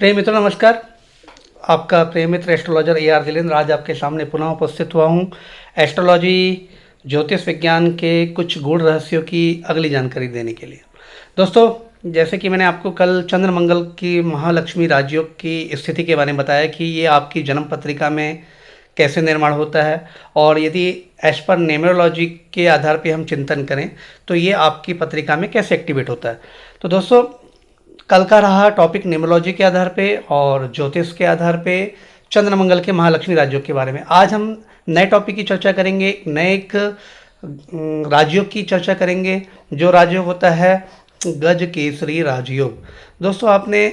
प्रिय मित्रों नमस्कार। आपका प्रिय मित्र एस्ट्रोलॉजर AR जिलेंद्र आज आपके सामने पुनः उपस्थित हुआ हूँ। एस्ट्रोलॉजी ज्योतिष विज्ञान के कुछ गूढ़ रहस्यों की अगली जानकारी देने के लिए। दोस्तों, जैसे कि मैंने आपको कल चंद्र मंगल की महालक्ष्मी राजयोग की स्थिति के बारे में बताया कि ये आपकी जन्म पत्रिका में कैसे निर्माण होता है, और यदि एज पर न्यूमरोलॉजी के आधार पर हम चिंतन करें तो ये आपकी पत्रिका में कैसे एक्टिवेट होता है। तो दोस्तों, कल का रहा टॉपिक न्यूमरोलॉजी के आधार पे और ज्योतिष के आधार पे चंद्र मंगल के महालक्ष्मी राजयोग के बारे में। आज हम नए टॉपिक की चर्चा करेंगे, एक राजयोग की चर्चा करेंगे जो राजयोग होता है गज केसरी राजयोग। दोस्तों, आपने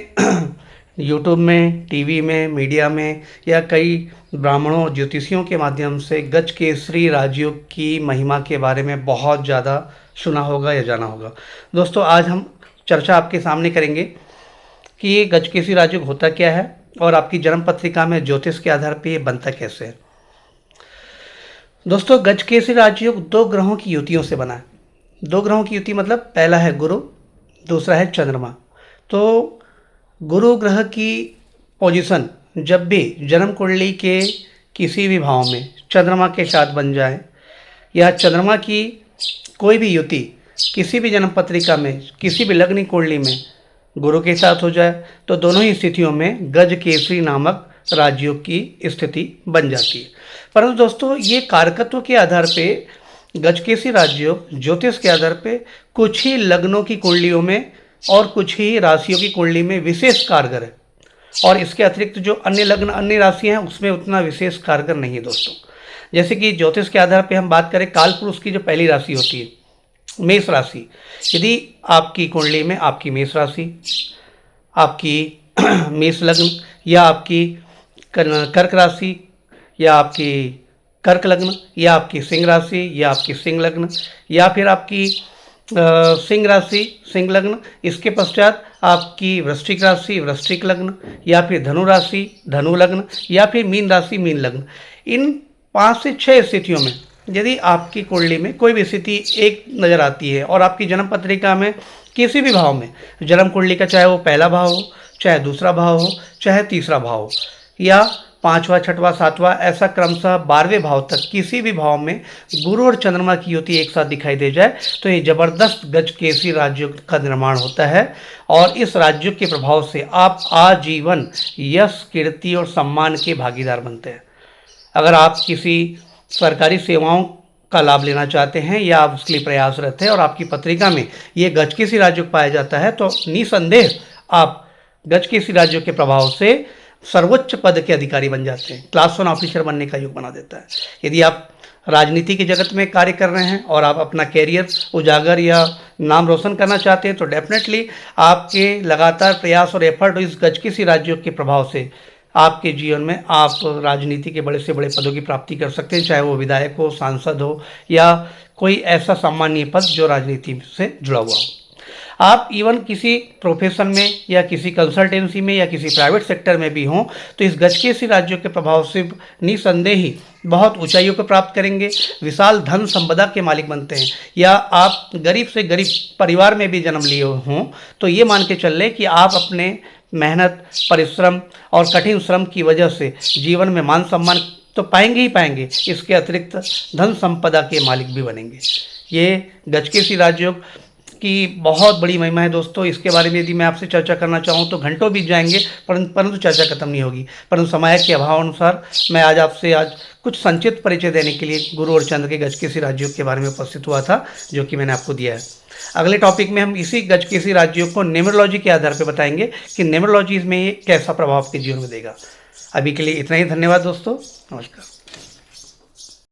यूट्यूब में, टीवी में, मीडिया में या कई ब्राह्मणों ज्योतिषियों के माध्यम से गज केसरी राजयोग की महिमा के बारे में बहुत ज़्यादा सुना होगा या जाना होगा। दोस्तों, आज हम चर्चा आपके सामने करेंगे कि ये गजकेसरी राजयोग होता क्या है और आपकी जन्म पत्रिका में ज्योतिष के आधार पर ये बनता कैसे है। दोस्तों, गजकेसरी राजयोग दो ग्रहों की युतियों से बना है। दो ग्रहों की युति मतलब पहला है गुरु, दूसरा है चंद्रमा। तो गुरु ग्रह की पोजीशन जब भी जन्म कुंडली के किसी भी भाव में चंद्रमा के साथ बन जाए या चंद्रमा की कोई भी युति किसी भी जन्म पत्रिका में किसी भी लग्न कुंडली में गुरु के साथ हो जाए तो दोनों ही स्थितियों में गज केसरी नामक राजयोग की स्थिति बन जाती है। परंतु दोस्तों, ये कारकत्व के आधार पे गज केसरी राजयोग ज्योतिष के आधार पे कुछ ही लग्नों की कुंडलियों में और कुछ ही राशियों की कुंडली में विशेष कारगर है, और इसके अतिरिक्त जो अन्य लग्न अन्य राशियाँ हैं उसमें उतना विशेष कारगर नहीं है। दोस्तों, जैसे कि ज्योतिष के आधार पर हम बात करें, काल पुरुष की जो पहली राशि होती है मेष राशि, यदि आपकी कुंडली में आपकी मेष राशि, आपकी मेष लग्न या आपकी कर्क राशि या आपकी कर्क लग्न या आपकी सिंह राशि या आपकी सिंह लग्न या फिर आपकी सिंह राशि सिंह लग्न, इसके पश्चात आपकी वृश्चिक राशि वृश्चिक लग्न या फिर धनु राशि धनु लग्न या फिर मीन राशि मीन लग्न, इन 5 से 6 स्थितियों में यदि आपकी कुंडली में कोई भी स्थिति एक नज़र आती है और आपकी जन्म पत्रिका में किसी भी भाव में जन्म कुंडली का, चाहे वो पहला भाव हो, चाहे दूसरा भाव हो, चाहे तीसरा भाव हो या 5वां 6वां 7वां, ऐसा क्रमशः 12वें भाव तक किसी भी भाव में गुरु और चंद्रमा की युति एक साथ दिखाई दे जाए तो ये जबरदस्त गज केसरी राजयोग का निर्माण होता है। और इस राजयोग के प्रभाव से आप आजीवन यश, कीर्ति और सम्मान के भागीदार बनते हैं। अगर आप किसी सरकारी सेवाओं का लाभ लेना चाहते हैं या आप उसके लिए प्रयासरत हैं और आपकी पत्रिका में ये गजकेसरी राजयोग पाया जाता है तो निसंदेह आप गजकेसरी राजयोग के प्रभाव से सर्वोच्च पद के अधिकारी बन जाते हैं। क्लास 1 ऑफिसर बनने का योग बना देता है। यदि आप राजनीति के जगत में कार्य कर रहे हैं और आप अपना कैरियर उजागर या नाम रोशन करना चाहते हैं तो डेफिनेटली आपके लगातार प्रयास और एफर्ट इस गजकेसरी राजयोग के प्रभाव से आपके जीवन में आप राजनीति के बड़े से बड़े पदों की प्राप्ति कर सकते हैं, चाहे वो विधायक हो, सांसद हो या कोई ऐसा सामान्य पद जो राजनीति से जुड़ा हुआ हो। आप इवन किसी प्रोफेशन में या किसी कंसल्टेंसी में या किसी प्राइवेट सेक्टर में भी हों तो इस गजकेसरी राजयोग के प्रभाव से निसंदेह ही बहुत ऊंचाइयों को प्राप्त करेंगे, विशाल धन संपदा के मालिक बनते हैं। या आप गरीब से गरीब परिवार में भी जन्म लिए हों तो ये मान के चल लें कि आप अपने मेहनत, परिश्रम और कठिन श्रम की वजह से जीवन में मान सम्मान तो पाएंगे ही पाएंगे, इसके अतिरिक्त धन संपदा के मालिक भी बनेंगे। ये गजकेसरी राजयोग की बहुत बड़ी महिमा है दोस्तों। इसके बारे में यदि मैं आपसे चर्चा करना चाहूँ तो घंटों बीत जाएंगे, परंतु चर्चा खत्म नहीं होगी। परंतु समय के अभाव अनुसार मैं आज कुछ संक्षिप्त परिचय देने के लिए गुरु और चंद्र के गजकेसरी राजयोग के बारे में उपस्थित हुआ था, जो कि मैंने आपको दिया है। अगले टॉपिक में हम इसी गजकेसरी राजयोग को न्यूमरोलॉजी के आधार पर बताएंगे कि न्यूमरोलॉजी में ये कैसा प्रभाव आपके जीवन में देगा। अभी के लिए इतना ही। धन्यवाद दोस्तों, नमस्कार।